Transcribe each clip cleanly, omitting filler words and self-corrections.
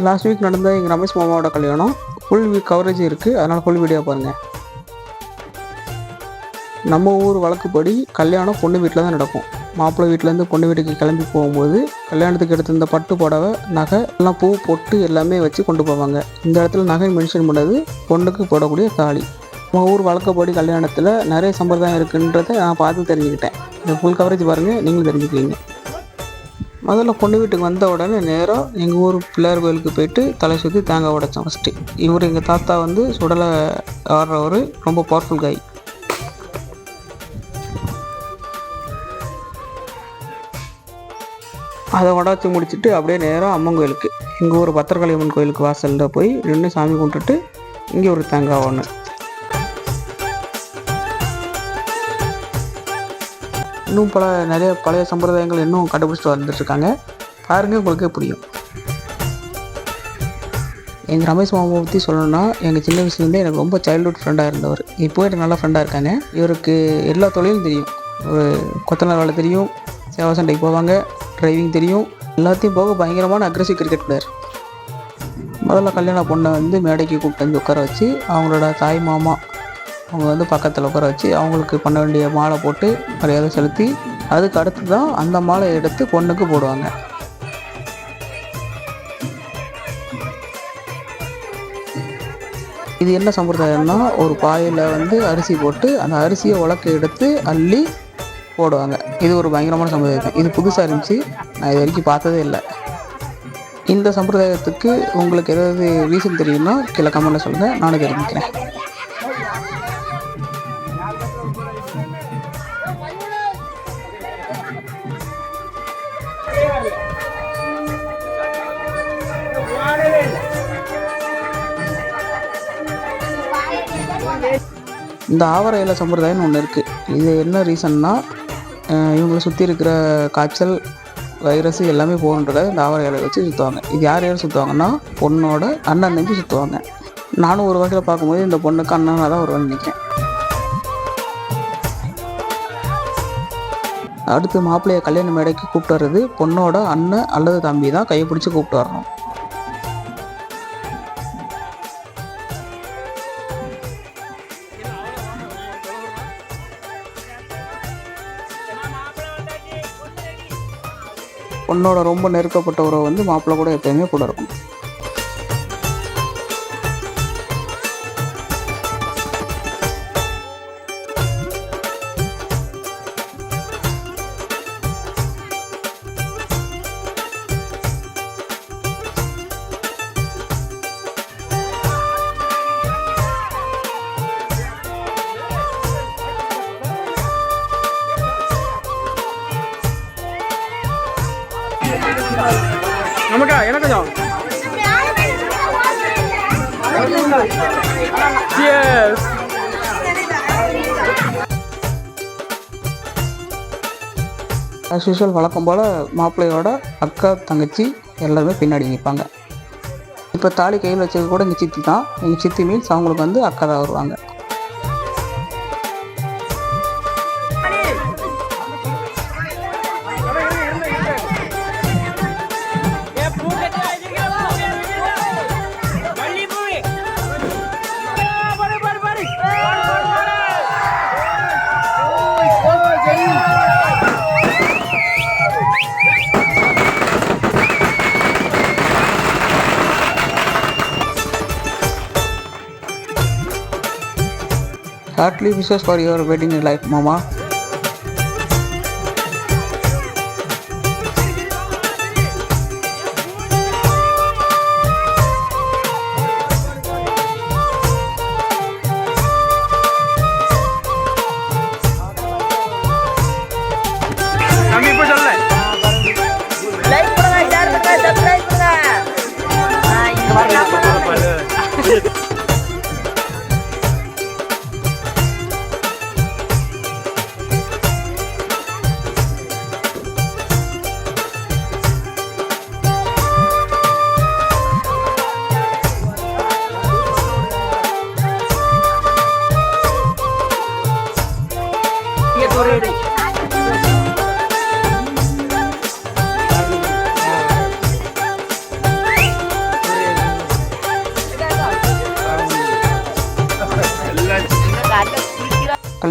Last week நடந்த எங்கள் ரமேஷ் மாமாவோட கல்யாணம். ஃபுல் வீக் கவரேஜ் இருக்குது, அதனால் ஃபுல் வீடியோ பாருங்கள். நம்ம ஊர் வழக்குப்படி கல்யாணம் பொண்ணு வீட்டில் தான் நடக்கும். மாப்பிள்ளை வீட்டிலேருந்து பொண்ணு வீட்டுக்கு கிளம்பி போகும்போது கல்யாணத்துக்கு எடுத்த இந்த பட்டு புடவை, நகை எல்லாம், பூ, பொட்டு எல்லாமே வச்சு கொண்டு போவாங்க. இந்த இடத்துல நகை மென்ஷன் பண்ணது பொண்ணுக்கு போடக்கூடிய தாலி. நம்ம ஊர் வழக்கப்படி கல்யாணத்தில் நிறைய சம்பிரதாயம் இருக்குன்றதை நான் பார்த்து தெரிஞ்சுக்கிட்டேன். இந்த ஃபுல் கவரேஜ் பாருங்கள், நீங்களும் தெரிஞ்சுக்குவீங்க. முதல்ல பொண்ணு வீட்டுக்கு வந்த உடனே நேராக எங்கள் ஊர் பிள்ளையார் கோயிலுக்கு போயிட்டு தலை சுற்றி தேங்காய் உடைச்சோம். ஃபஸ்ட்டு இவர் எங்கள் தாத்தா வந்து சுடலை ஆடுறவர், ரொம்ப பவர்ஃபுல் காய். அதை உடச்சி முடிச்சுட்டு அப்படியே நேராக அம்மன் கோயிலுக்கு, எங்கள் ஊர் பத்திரகாளி அம்மன் கோயிலுக்கு வாசலில் போய் நின்று சாமி கும்பிட்டுட்டு இங்கே ஒரு தேங்காய் ஒன்று. இன்னும் நிறைய பழைய சம்பிரதாயங்கள் இன்னும் கண்டுபிடிச்சிட்டு வந்துட்டுருக்காங்க. பாருங்கள், உங்களுக்கே புரியும். எங்கள் ரமேஷ் மாமாவை பற்றி சொல்லணும்னா, எங்கள் சின்ன வயசுலேருந்தே எனக்கு ரொம்ப சைல்ட்ஹுட் ஃப்ரெண்டாக இருந்தவர். இப்போ எனக்கு நல்ல ஃப்ரெண்டாக இருக்காங்க. இவருக்கு எல்லா தொழிலும் தெரியும். ஒரு கொத்தனார் வேலை தெரியும், சேவா சண்டைக்கு போவாங்க, டிரைவிங் தெரியும். எல்லாத்தையும் போக பயங்கரமான அக்ரெசிவ் கிரிக்கெட் பிளேயர். முதல்ல கல்யாண பொண்ணை வந்து மேடைக்கு கூப்பிட்டு வந்து உட்கார வச்சு அவங்களோட தாய் மாமா அவங்க வந்து பக்கத்தில் உட்கார வச்சு அவங்களுக்கு பண்ண வேண்டிய மாலை போட்டு மரியாதை செலுத்தி அதுக்கு அடுத்து தான் அந்த மாலை எடுத்து பொண்ணுக்கு போடுவாங்க. இது என்ன சம்பிரதாயம்னா, ஒரு பாயில் வந்து அரிசி போட்டு அந்த அரிசியை உலக்க எடுத்து அள்ளி போடுவாங்க. இது ஒரு பயங்கரமான சம்பிரதாயம். இது புதுசாக இருந்துச்சு, நான் இது வரைக்கும் பார்த்ததே இல்லை. இந்த சம்பிரதாயத்துக்கு உங்களுக்கு ஏதாவது ரீசன் தெரியும்னா கீழே கமெண்ட்டில் சொல்லுங்கள், நானும் தெரிஞ்சுக்கிறேன். இந்த ஆவர இலை சம்பிரதாயம்னு ஒன்று இருக்குது. இது என்ன ரீசன்னா, இவங்களை சுற்றி இருக்கிற காய்ச்சல், வைரஸ் எல்லாமே போகணுன்றத இந்த ஆவர இலை வச்சு சுற்றுவாங்க. இது யார் யார் சுற்றுவாங்கன்னா, பொண்ணோட அண்ணன் தம்பி சுற்றுவாங்க. நானும் ஒரு வகையில் பார்க்கும்போது இந்த பொண்ணுக்கு அண்ணனாக தான் வருவேன்னு நினைக்கிறேன். அடுத்து மாப்பிள்ளையை கல்யாண மேடைக்கு கூப்பிட்டு வர்றது பொண்ணோட அண்ணன் அல்லது தம்பி தான் கையை பிடிச்சி கூப்பிட்டு வரணும். பொண்ணோட ரொம்ப நெருக்கப்பட்டவரை வந்து மாப்பிள்ளை கூட எப்பயுமே கூட இருக்கும். நமக்கா எனக்கு கொஞ்சம் ஆஸ் யூஷுவல் வழக்கம் போல் மாப்பிள்ளையோட அக்கா, தங்கச்சி எல்லாருமே பின்னாடி நிற்பாங்க. இப்போ தாலி கையில் வச்சது கூட எங்கள் சித்தி தான். எங்கள் சித்தி மீன்ஸ் அவங்களுக்கு வந்து அக்கா தான் வருவாங்க. Heartily wishes for your wedding life, Mama.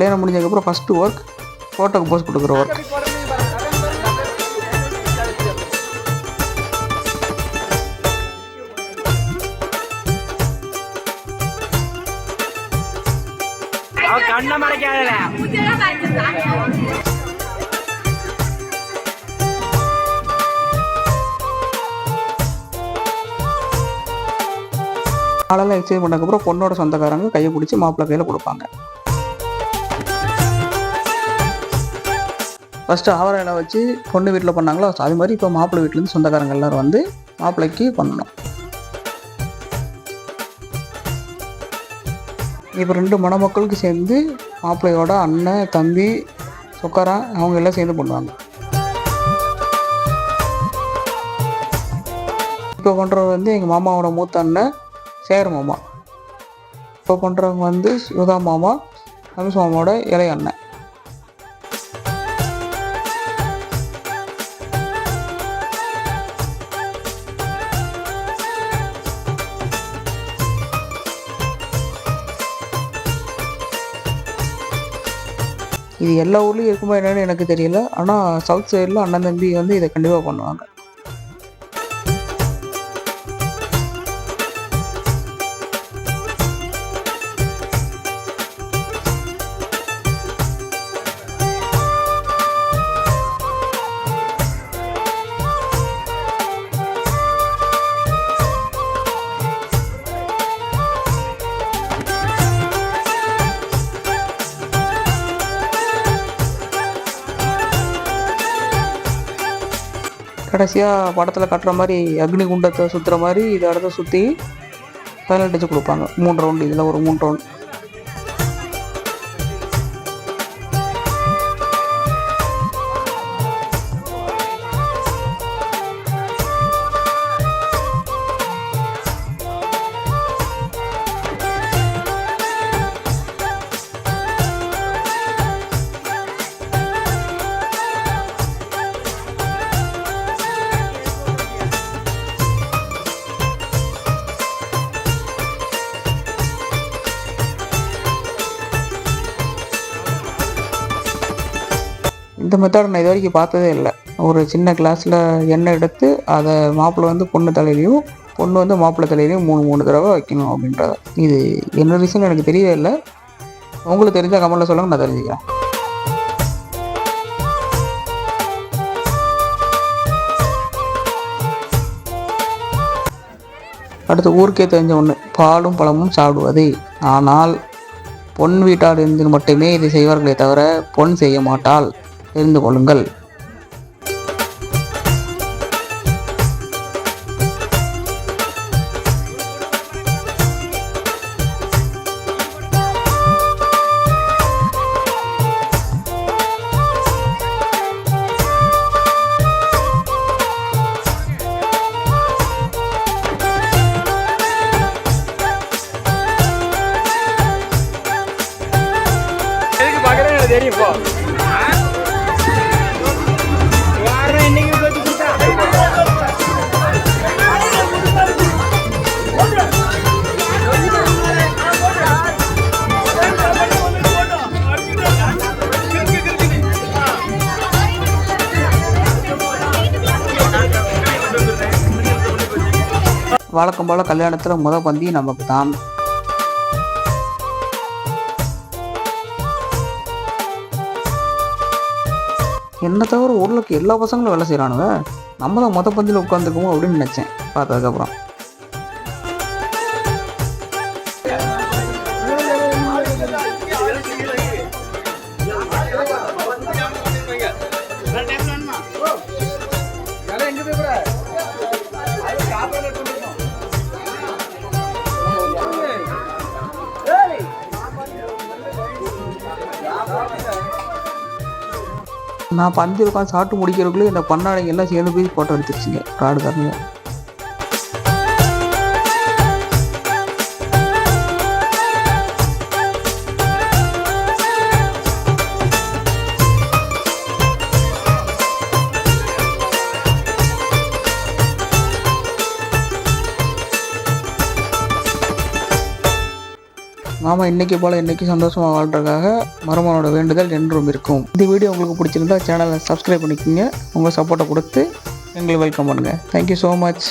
கல்யாணம் முடிஞ்சதுக்கப்புறம் ஃபஸ்ட்டு ஒர்க் ஃபோட்டோக்கு போஸ்ட் கொடுக்குற ஒர்க். நாளெல்லாம் எக்ஸ்சேஞ்ச் பண்ணதுக்கப்புறம் பொண்ணோட சொந்தக்காரங்க கையை பிடிச்சி மாப்பிள்ளை கையில் கொடுப்பாங்க. ஃபஸ்ட்டு ஆவரையில் வச்சு பொண்ணு வீட்டில் பண்ணாங்களோ அது மாதிரி இப்போ மாப்பிள்ளை வீட்டிலேருந்து சொந்தக்காரங்க எல்லோரும் வந்து மாப்பிள்ளைக்கு பண்ணணும். இப்போ 2 மணமக்களுக்கு சேர்ந்து மாப்பிள்ளையோட அண்ணன், தம்பி, சொக்காரன் அவங்க எல்லாம் சேர்ந்து பண்ணுவாங்க. இப்போ பண்ணுறவர் வந்து எங்கள் மாமாவோட மூத்த அண்ணன் சேகர் மாமா. இப்போ பண்ணுறவங்க வந்து யுகா மாமா, ரமேஷ் மாமாவோட இளைய அண்ணன். இது எல்லா ஊர்லேயும் இருக்குமா என்னன்னு எனக்கு தெரியல. ஆனால் சவுத் சைடில் அண்ணன் தம்பி வந்து இதை கண்டிப்பாக பண்ணுவாங்க. கடைசியாக படத்தில் கட்டுற மாதிரி அக்னி குண்டத்தை சுற்றுற மாதிரி இதை இடத்த சுற்றி ஃபைனல் டச்சு கொடுப்பாங்க. 3 ரவுண்டு, இதில் ஒரு 3 ரவுண்டு. இந்த மெத்தட் நான் இது வரைக்கும் பார்த்ததே இல்லை. ஒரு சின்ன கிளாஸில் எண்ணெய் எடுத்து அதை மாப்பிள்ளை வந்து பொண்ணு தலையிலையும் பொண்ணு வந்து மாப்பிள்ளை தலையிலையும் 3 தடவை வைக்கணும் அப்படின்றத. இது என்ன ரீசன் எனக்கு தெரியவே இல்லை. உங்களுக்கு தெரிஞ்சால் கமெண்ட்டில் சொல்லுங்கள், நான் தெரிஞ்சுக்கிறேன். அடுத்து ஊருக்கே தெரிஞ்ச ஒன்று, பாலும் பழமும் சாப்பிடுவது. ஆனால் பொன் வீட்டார் இருந்து மட்டுமே இதை செய்வார்களே தவிர பொன் செய்ய மாட்டாள், தெரிந்து கொள்ளுங்கள். வழக்கம் போல் கல்யாணத்தில் முத பந்தி நமக்கு தான். என்ன தவிர ஊரில் இருக்க எல்லா பசங்களும் வேலை செய்கிறானுங்க. நம்ம தான் மொத பந்தியில் உட்காந்துக்குவோம் அப்படின்னு நினச்சேன் பார்த்ததுக்கப்புறம். நான் பந்தி உட்காந்து சாப்பிட்டு முடிக்கிறதுக்குள்ளே இந்த பண்ணாடைங்க எல்லாம் சேர்ந்து போய் ஃபோட்டோ எடுத்துருச்சுங்க காடுக்காரங்க. மாமா இன்னைக்கு போல் இன்னைக்கு சந்தோஷமாக வாழ்றதுக்காக மருமகனோட வேண்டுதல் என்றும் இருக்கும். இந்த வீடியோ உங்களுக்கு பிடிச்சிருந்தா சேனலை சப்ஸ்கிரைப் பண்ணிக்கோங்க. உங்கள் சப்போர்ட்டை கொடுத்து எங்களை வெல்கம் பண்ணுங்கள். Thank you so much.